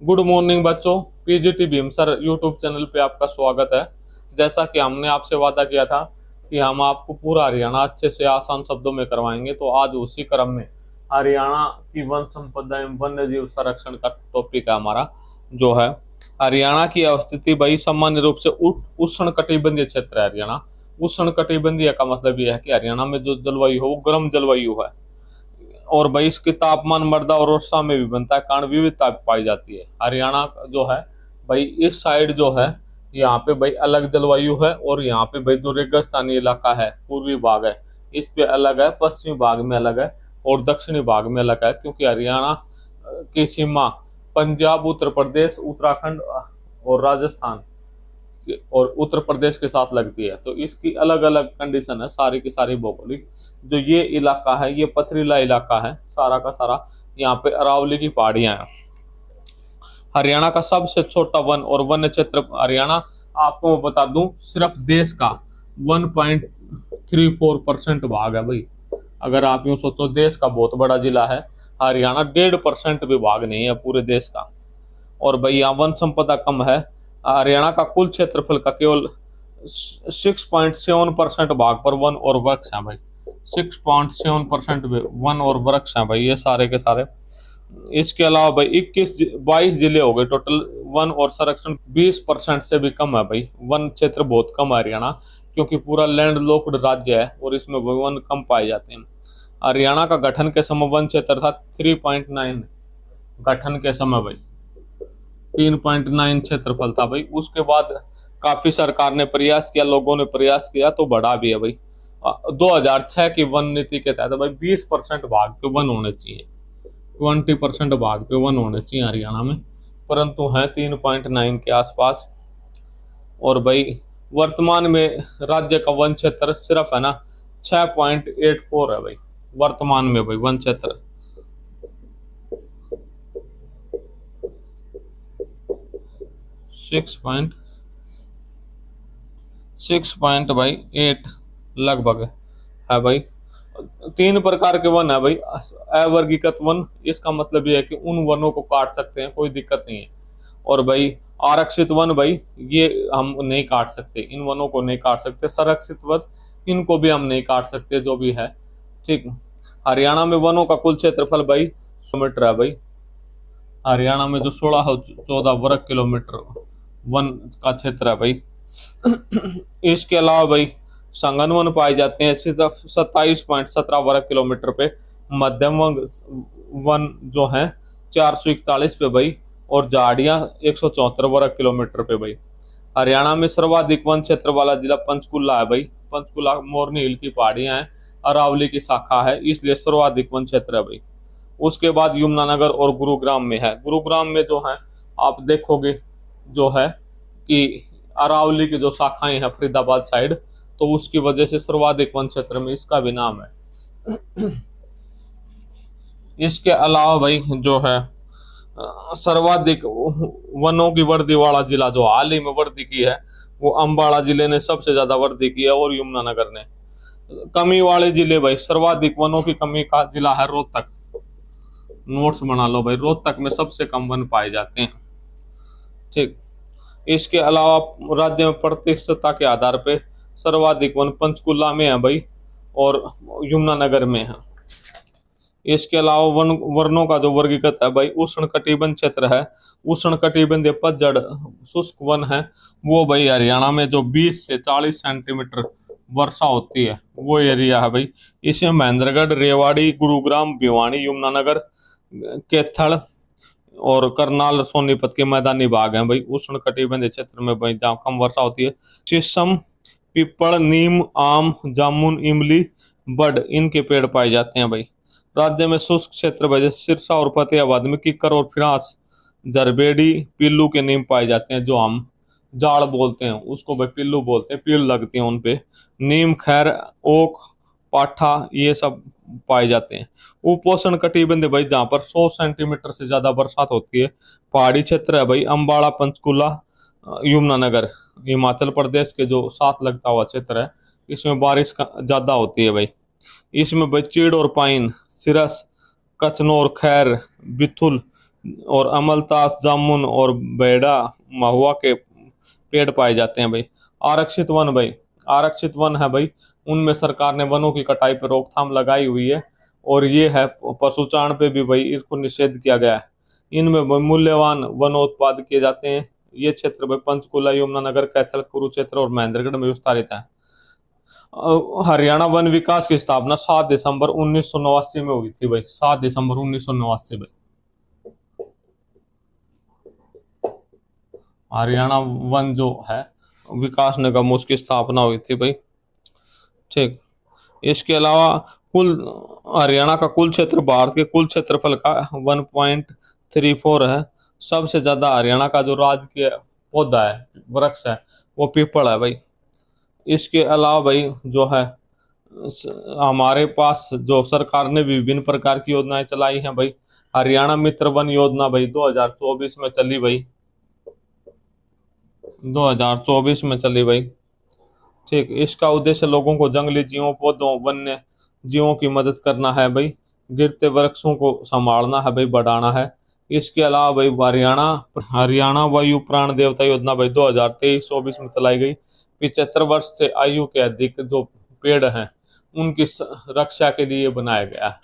Good morning बच्चों। PGT Bhim sir YouTube channel पे आपका स्वागत है। जैसा कि हमने आपसे वादा किया था कि हम आपको पूरा हरियाणा अच्छे से आसान शब्दों में करवाएंगे, तो आज उसी क्रम में हरियाणा की वन संपदा एवं वन्य जीव संरक्षण का टॉपिक है हमारा, जो है हरियाणा की अवस्थिति। भाई सामान्य रूप से उष्ण कटिबंधीय क्षेत्र है हरियाणा। उष्ण कटिबंधीय का मतलब यह है कि हरियाणा में जो जलवायु है वो गर्म जलवायु है, और भाई इसकी तापमान मृदा और वर्षा में भी बनता है, कारण विविधता पाई जाती है। हरियाणा जो है भाई, इस साइड जो है यहाँ पे भाई अलग जलवायु है, और यहाँ पे भाई जो रेगिस्तानी इलाका है, पूर्वी भाग है, इस पे अलग है, पश्चिमी भाग में अलग है, और दक्षिणी भाग में अलग है। क्योंकि हरियाणा की सीमा पंजाब, उत्तर प्रदेश, उत्तराखंड और राजस्थान और उत्तर प्रदेश के साथ लगती है, तो इसकी अलग अलग कंडीशन है सारी की सारी भौगोलिक। जो ये इलाका है ये पथरीला इलाका है सारा का सारा। यहाँ पे अरावली की पहाड़ियां हैं। हरियाणा का सबसे छोटा वन और वन्य क्षेत्र हरियाणा, आपको मैं बता दूं, सिर्फ देश का 1.34% भाग है भाई। अगर आप यूं सोचो, देश का बहुत बड़ा जिला है हरियाणा, 1.5% भी भाग नहीं है पूरे देश का। और भाई यहाँ वन संपदा कम है। हरियाणा का कुल क्षेत्रफल का केवल 6.7% भाग पर वन और वृक्ष है भाई। 6.7% वन और वृक्ष है भाई, ये सारे के सारे। इसके अलावा भाई 22 जिले हो गए टोटल। वन और संरक्षण 20% से भी कम है भाई। वन क्षेत्र बहुत कम है हरियाणा, क्योंकि पूरा लैंड लॉक्ड राज्य है और इसमें वन कम पाए जाते हैं। हरियाणा का गठन के समय वन क्षेत्र था 3.9। गठन के समय भाई 3.9 क्षेत्रफल था भाई। उसके बाद काफी सरकार ने प्रयास किया, लोगों ने प्रयास किया तो बढ़ा भी है भाई। 2006 की वन नीति के तहत भाई 20% भाग पे वन होने चाहिए, 20% भाग पे वन होने चाहिए हरियाणा में, परंतु है 3.9 के आसपास। और भाई वर्तमान में राज्य का वन क्षेत्र सिर्फ है ना 6.84 है भाई, वर्तमान में भाई वन क्षेत्र 6 भाई 8 लगभग है भाई। 3 प्रकार के वन है भाई। अवर्गीकृत वन, इसका मतलब ये है कि उन वनों को काट सकते हैं, कोई दिक्कत नहीं है। और भाई आरक्षित वन भाई, ये हम नहीं काट सकते, इन वनों को नहीं काट सकते। संरक्षित वन, इनको भी हम नहीं काट सकते, जो भी है ठीक। हरियाणा में वनों का कुल क्षेत्रफल भाई 100 मीटर है भाई। हरियाणा में जो 1614 वर्ग किलोमीटर वन का क्षेत्र है भाई। इसके अलावा भाई संघन वन पाए जाते हैं सिर्फ 27.17 वर्ग किलोमीटर पे। मध्यम वन जो है 441 पे भाई, और झाड़ियां 174 वर्ग किलोमीटर पे भाई। हरियाणा में सर्वाधिक वन क्षेत्र वाला जिला पंचकुला है भाई। पंचकुला मोरनी हिल की पहाड़ियां हैं, अरावली की शाखा है, इसलिए सर्वाधिक वन क्षेत्र है भाई। उसके बाद यमुनानगर और गुरुग्राम में है। गुरुग्राम में जो है आप देखोगे जो है कि अरावली की जो शाखाएं हैं फरीदाबाद साइड, तो उसकी वजह से सर्वाधिक वन क्षेत्र में इसका भी नाम है। इसके अलावा भाई जो है सर्वाधिक वनों की वर्दी वाला जिला जो हाल ही में वर्दी की है, वो अम्बाड़ा जिले ने सबसे ज्यादा वर्दी की है, और यमुनानगर ने। कमी वाले जिले भाई, सर्वाधिक वनों की कमी का जिला है रोहतक। नोट्स बना लो भाई, रोहतक में सबसे कम वन पाए जाते हैं ठीक। इसके अलावा राज्य में प्रतिशतता के आधार पे सर्वाधिक वन पंचकुला में है भाई, और यमुनानगर में है। इसके अलावा वन वर्णों का जो वर्गीकृत है भाई, उष्ण कटिबंध क्षेत्र है, उष्ण कटिबंधीय पतझड़ शुष्क वन है, वो भाई हरियाणा में जो 20 से 40 सेंटीमीटर वर्षा होती है वो एरिया है भाई। इसमें महेंद्रगढ़, रेवाड़ी, गुरुग्राम, भिवानी, यमुनानगर, कैथल और करनाल, सोनीपत के मैदानी भाग हैं भाई उष्ण कटिबंधीय क्षेत्र में भाई, जहाँ कम वर्षा होती है। शीशम, पीपल, नीम, आम, जामुन, इमली, बड़, इनके पेड़ पाए जाते हैं भाई। राज्य में शुष्क क्षेत्र भाई जैसे सिरसा और फतेहाबाद में किक्कर और फिरास, जरबेड़ी, पिल्लू के नीम पाए जाते हैं, जो हम जाड़ बोलते हैं उसको भाई पिल्लू बोलते हैं, पील लगती है उनपे। नीम, खैर, ओक, पाठा, ये सब पाए जाते हैं। उपोष्ण कटिबंधीय भाई जहाँ पर 100 सेंटीमीटर से ज्यादा बरसात होती है। पहाड़ी क्षेत्र है भाई, अम्बाड़ा, पंचकुला, यमुनानगर, हिमाचल प्रदेश के जो साथ लगता हुआ क्षेत्र है, इसमें बारिश ज्यादा होती है भाई। इसमें भाई चीड़ और पाइन, सिरस, कचनौर, खैर, बिथुल, और अमलतास, जामुन और बेड़ा, महुआ के पेड़ पाए जाते हैं भाई। आरक्षित वन भाई, आरक्षित वन है भाई, उनमें सरकार ने वनों की कटाई पर रोकथाम लगाई हुई है। और ये है पशुचारण पे भी भाई इसको निषेध किया गया है। इनमें भाई मूल्यवान वनोत्पाद किए जाते हैं। ये क्षेत्र भाई पंचकुला, यमुनानगर, कैथल, कुरुक्षेत्र और महेंद्रगढ़ में विस्तारित है। हरियाणा वन विकास की स्थापना 7 दिसंबर 1989 में हुई थी भाई, 7 दिसंबर 1989 भाई। हरियाणा वन जो है विकास निगम, उसकी स्थापना हुई थी भाई। ठीक। इसके अलावा कुल हरियाणा का कुल क्षेत्र भारत के कुल क्षेत्रफल का 1.34 है। सबसे ज्यादा हरियाणा का जो राजकीय पौधा है, वृक्ष है, वो पीपल है भाई। इसके अलावा भाई जो है हमारे पास जो सरकार ने विभिन्न प्रकार की योजनाएं चलाई हैं भाई। हरियाणा मित्र वन योजना भाई 2024 में चली भाई, 2024 में चली भाई। ठीक। इसका उद्देश्य लोगों को जंगली जीवों, पौधों, वन्य जीवों की मदद करना है भाई। गिरते वृक्षों को संभालना है भाई, बढ़ाना है। इसके अलावा भाई हरियाणा हरियाणा वायु प्राण देवता योजना भाई 2023-24 में चलाई गई। 75 वर्ष से आयु के अधिक जो पेड़ हैं उनकी रक्षा के लिए बनाया गया है।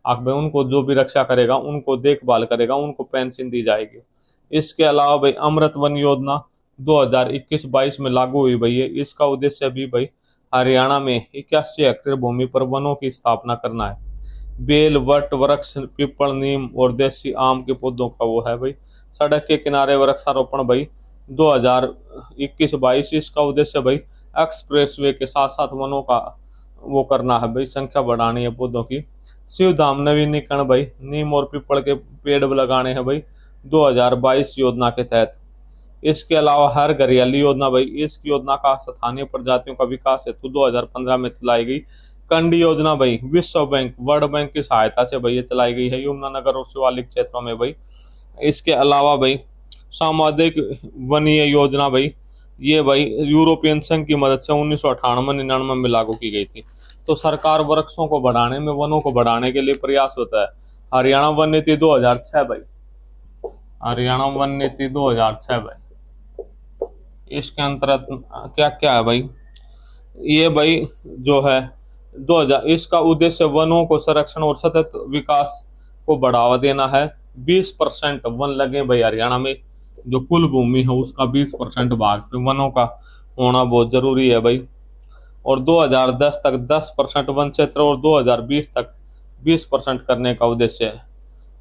आप भाई उनको जो भी रक्षा करेगा, उनको देखभाल करेगा, उनको पेंशन दी जाएगी। इसके अलावा भाई अमृत वन योजना 2021-22 में लागू हुई भाई है। इसका उद्देश्य भी भाई हरियाणा में 81 हेक्टेयर भूमि पर वनों की स्थापना करना है। बेल, वट वृक्ष, पीपल, नीम और देसी आम के पौधों का वो है भाई। सड़क के किनारे वृक्षारोपण भाई 2021-22। इसका उद्देश्य भाई एक्सप्रेसवे के साथ साथ वनों का वो करना है भाई, संख्या बढ़ानी है पौधों की। शिव धाम नवीनीकरण भाई, नीम और पीपल के पेड़ लगाने हैं भाई 2022 योजना के तहत। इसके अलावा हर हरियाली योजना भाई, इस योजना का स्थानीय प्रजातियों का विकास हेतु 2015 में चलाई गई। कंडी योजना भाई विश्व बैंक, वर्ल्ड बैंक की सहायता से भाई ये चलाई गई है यमुनानगर और शिवालिक क्षेत्रों में भाई। इसके अलावा भाई सामुदायिक वनीय योजना भाई, ये भाई यूरोपियन संघ की मदद से 1998-99 में लागू की गई थी। तो सरकार वृक्षों को बढ़ाने में, वनों को बढ़ाने के लिए प्रयास होता है। हरियाणा वन नीति 2006 भाई, हरियाणा वन नीति 2006 भाई। इसके अंतर्गत क्या क्या है भाई, ये भाई जो है 2000, इसका उद्देश्य वनों को संरक्षण और सतत विकास को बढ़ावा देना है। 20% वन लगे भाई हरियाणा में, जो कुल भूमि है उसका 20% भाग पे वनों का होना बहुत जरूरी है भाई। और 2010 तक 10% वन क्षेत्र और 2020 तक 20% करने का उद्देश्य है।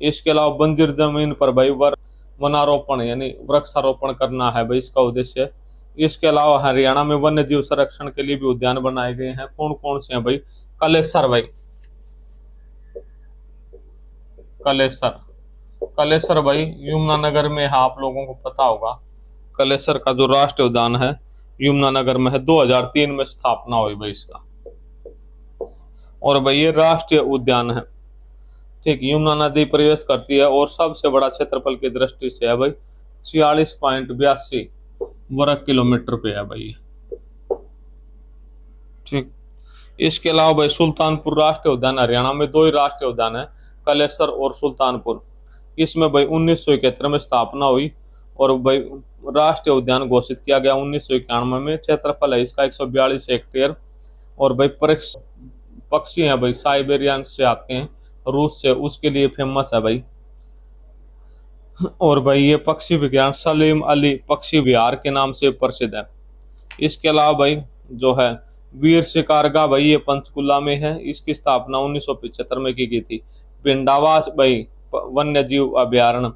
इसके अलावा बंजर जमीन पर भाई वनारोपण यानी वृक्षारोपण करना है भाई, इसका उद्देश्य। इसके अलावा हरियाणा में वन्य जीव संरक्षण के लिए भी उद्यान बनाए गए हैं। कौन कौन से हैं भाई? कलेसर भाई, कलेसर, कलेसर भाई यमुनानगर में है, आप लोगों को पता होगा। कलेसर का जो राष्ट्रीय उद्यान है यमुनानगर में है, 2003 में स्थापना हुई भाई इसका। और भाई ये राष्ट्रीय उद्यान है। ठीक। यमुना नदी प्रवेश करती है और सबसे बड़ा क्षेत्रफल की दृष्टि से है भाई 46.82 वर्ग किलोमीटर पे है भाई। ठीक। इसके अलावा भाई सुल्तानपुर राष्ट्रीय उद्यान, हरियाणा में 2 ही राष्ट्रीय उद्यान है, कलेसर और सुल्तानपुर। इसमें भाई 1971 में स्थापना हुई और भाई राष्ट्रीय उद्यान घोषित किया गया 1991 में। क्षेत्रफल है इसका 142 हेक्टेयर। और भाई पक्षी हैं भाई, साइबेरियन से आते हैं, रूस से, उसके लिए फेमस है भाई। और भाई ये पक्षी विज्ञान सलीम अली पक्षी विहार के नाम से प्रसिद्ध है। इसके अलावा भाई जो है वीर शिकारगा भाई, ये पंचकुला में है। इसकी स्थापना 1975 में की गई थी। पिंडावास भाई वन्य जीव अभ्यारण्य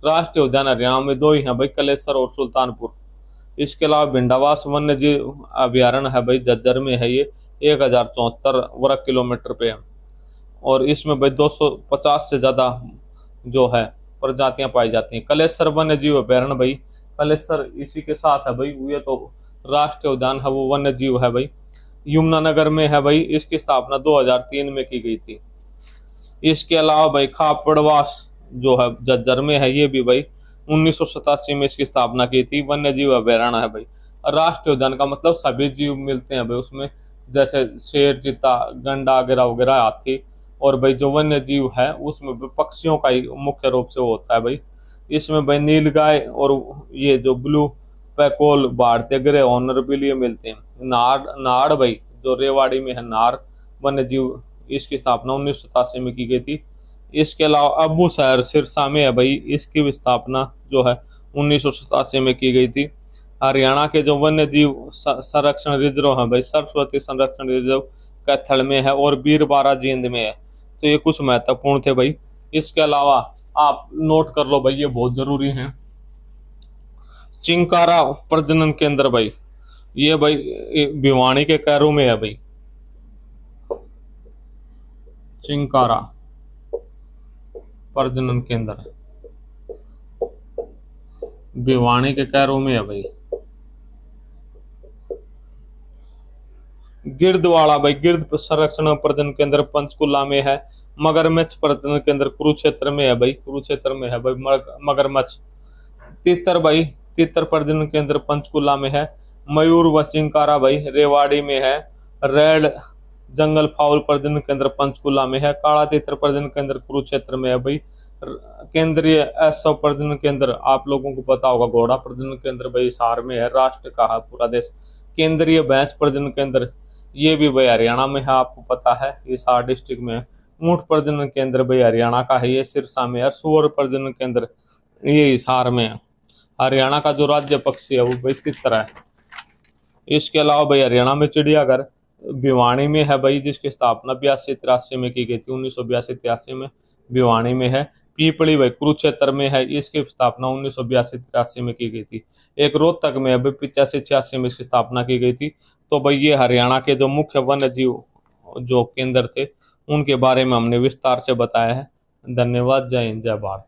राष्ट्रीय उद्यान हरियाणा में 2 ही हैं भाई, कलेसर और सुल्तानपुर। इसके अलावा भिंडावास वन्य जीव अभ्यारण्य है भाई, झज्जर में है, ये 1074 वर्ग किलोमीटर पे है। और इसमें भाई 250 से ज्यादा जो है प्रजातियां पाई जाती हैं। कलेसर वन्य जीव अभ्यारण्य भाई, कलेसर इसी के साथ है भाई, ये तो राष्ट्रीय उद्यान है, वो वन्य जीव है भाई, यमुनानगर में है भाई। इसकी स्थापना 2003 में की गई थी। इसके अलावा भाई खापड़वास जो है झज्जर में है, ये भी भाई 1987 में इसकी स्थापना की थी। वन्य जीव अभ्यारण्य है भाई। राष्ट्रीय उद्यान का मतलब सभी जीव मिलते हैं भाई उसमें, जैसे शेर, चीता, गंडा वगैरह वगैरह, हाथी, और भाई जो वन्य जीव है उसमें भी पक्षियों का ही मुख्य रूप से होता है भाई। इसमें भाई नीलगाय और ये जो ब्लू पैकोल भारतीय गृह ऑनर भी लिए मिलते हैं। नाड़ नाड़ भाई जो रेवाड़ी में है नाड़ वन्य जीव, इसकी स्थापना 1987 में की गई थी। इसके अलावा अबू शहर सिरसा में है भाई, इसकी भी स्थापना जो है 1987 में की गई थी। हरियाणा के जो वन्य जीव संरक्षण रिजर्व है भाई, सरस्वती संरक्षण रिजर्व कैथल में है और बीरबारा जींद में है। तो ये कुछ महत्वपूर्ण थे भाई। इसके अलावा आप नोट कर लो भाई, ये बहुत जरूरी है। चिंकारा प्रजनन केंद्र भाई, ये भाई भिवानी के कैरू में है भाई। चिंकारा प्रजनन केंद्र भिवानी के कैरू में है भाई। गिरदवाड़ा भाई, गिरद संरक्षण प्रजनन केंद्र पंचकुला में है। मगरमच्छ प्रजनन केंद्र कुरुक्षेत्र में है भाई, कुरुक्षेत्र में है भाई मगरमच्छ। तितर भाई, तितर प्रजनन केंद्र पंचकुला में है। मयूर व चिंकारा भाई रेवाड़ी में है। रेड जंगल फाउल प्रजनन केंद्र पंचकुला में है। काला तितर प्रजनन केंद्र कुरुक्षेत्र में है भाई। केंद्रीय एसो प्रजनन केंद्र आप लोगों को पता होगा, घोड़ा प्रजनन केंद्र भाई हिसार में है, राष्ट्र का है पूरा देश। केंद्रीय भैंस प्रजनन केंद्र ये भी भाई हरियाणा में है, आपको पता है हिसार डिस्ट्रिक्ट में है। ऊंट प्रजनन केंद्र भाई हरियाणा का है, ये सिरसा में है। सुअर प्रजनन केंद्र ये हिसार में है। हरियाणा का जो राज्य पक्षी है वो भाई तितर है। इसके अलावा भाई हरियाणा में चिड़ियाघर भिवानी में है भाई, जिसकी स्थापना 82-83 में की गई थी, 1982-83 में भिवानी में है। पीपली भाई कुरुक्षेत्र में है, इसकी स्थापना 1982-83 में की गई थी। एक रोहतक में है भाई 85-86 में इसकी स्थापना की गई थी। तो भाई ये हरियाणा के जो मुख्य वन्य जीव जो केंद्र थे उनके बारे में हमने विस्तार से बताया है। धन्यवाद। जय हिंद, जय भारत।